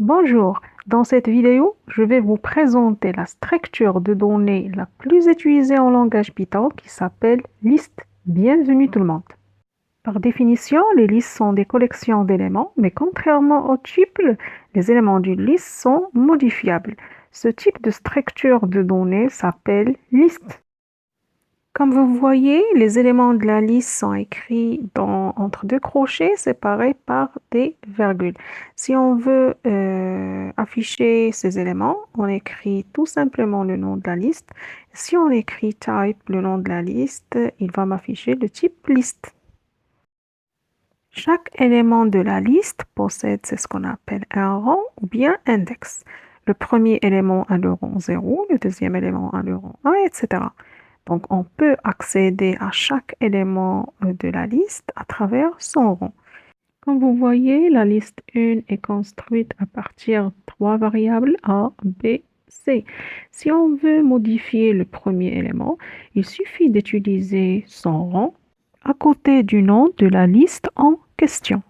Bonjour, dans cette vidéo, je vais vous présenter la structure de données la plus utilisée en langage Python qui s'appelle liste. Bienvenue tout le monde. Par définition, les listes sont des collections d'éléments, mais contrairement aux tuples, les éléments d'une liste sont modifiables. Ce type de structure de données s'appelle liste. Comme vous voyez, les éléments de la liste sont écrits entre deux crochets séparés par des virgules. Si on veut afficher ces éléments, on écrit tout simplement le nom de la liste. Si on écrit type, le nom de la liste, il va m'afficher le type liste. Chaque élément de la liste possède ce qu'on appelle un rang ou bien index. Le premier élément a le rang 0, le deuxième élément a le rang 1, etc. Donc, on peut accéder à chaque élément de la liste à travers son rang. Comme vous voyez, la liste 1 est construite à partir de 3 variables A, B, C. Si on veut modifier le premier élément, il suffit d'utiliser son rang à côté du nom de la liste en question.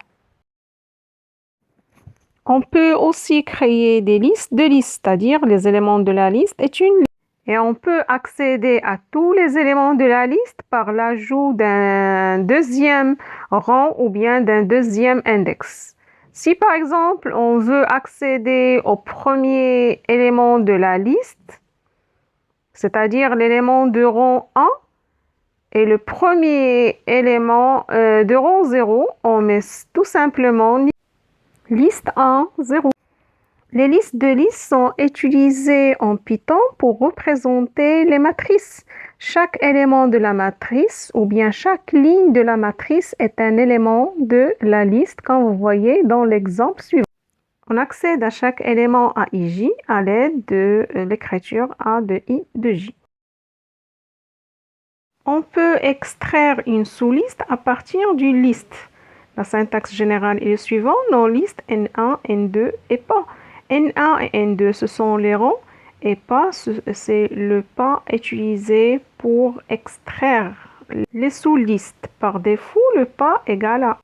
On peut aussi créer des listes de listes, c'est-à-dire les éléments de la liste est une liste. Et on peut accéder à tous les éléments de la liste par l'ajout d'un deuxième rang ou bien d'un deuxième index. Si par exemple, on veut accéder au premier élément de la liste, c'est-à-dire l'élément de rang 1, et le premier élément de rang 0, on met tout simplement liste 1, 0. Les listes de listes sont utilisées en Python pour représenter les matrices. Chaque élément de la matrice ou bien chaque ligne de la matrice est un élément de la liste, comme vous voyez dans l'exemple suivant. On accède à chaque élément à IJ à l'aide de l'écriture A de I de J. On peut extraire une sous-liste à partir d'une liste. La syntaxe générale est le suivant, nos listes N1, N2 et pas. N1 et N2, ce sont les rangs, et pas, c'est le pas utilisé pour extraire les sous-listes. Par défaut, le pas égale à.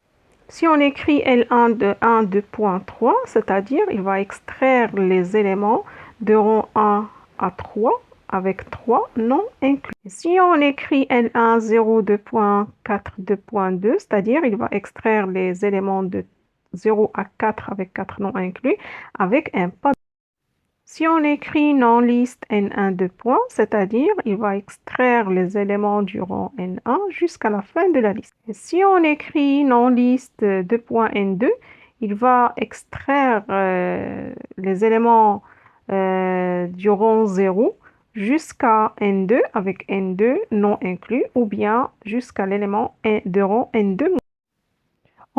Si on écrit L1 de 1 2.3, c'est-à-dire il va extraire les éléments de rang 1 à 3 avec 3 non inclus. Si on écrit L1 0 2.4 2.2, c'est-à-dire il va extraire les éléments de 0 à 4 avec 4 non inclus avec un pas. Si on écrit non-liste N1 2 points, c'est-à-dire il va extraire les éléments du rang N1 jusqu'à la fin de la liste. Et si on écrit non-liste 2.N2, il va extraire les éléments du rang 0 jusqu'à N2 avec N2 non inclus ou bien jusqu'à l'élément de rang N2.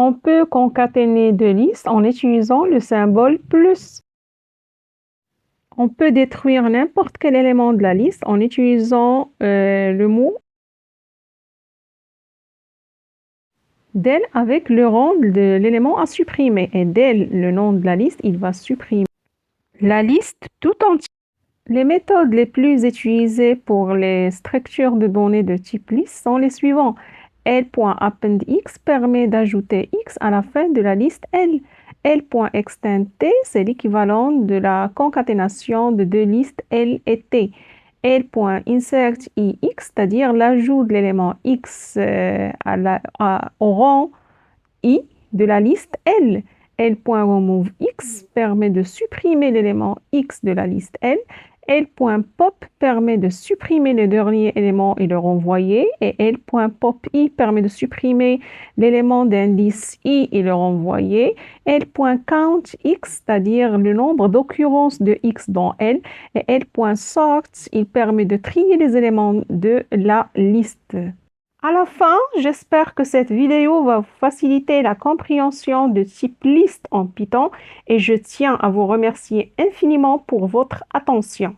On peut concaténer deux listes en utilisant le symbole plus. On peut détruire n'importe quel élément de la liste en utilisant le mot del avec le rang de l'élément à supprimer. Et del, le nom de la liste, il va supprimer la liste tout entière. Les méthodes les plus utilisées pour les structures de données de type liste sont les suivants. L.appendX permet d'ajouter X à la fin de la liste L. L.extend T, c'est l'équivalent de la concaténation de deux listes L et T. L.insert IX, c'est-à-dire l'ajout de l'élément X au rang I de la liste L. L.remove X permet de supprimer l'élément X de la liste L. L.pop permet de supprimer le dernier élément et le renvoyer. Et L.popI permet de supprimer l'élément d'indice I et le renvoyer. L.countX, c'est-à-dire le nombre d'occurrences de X dans L. Et L.sort, il permet de trier les éléments de la liste. À la fin, j'espère que cette vidéo va vous faciliter la compréhension de type liste en Python et je tiens à vous remercier infiniment pour votre attention.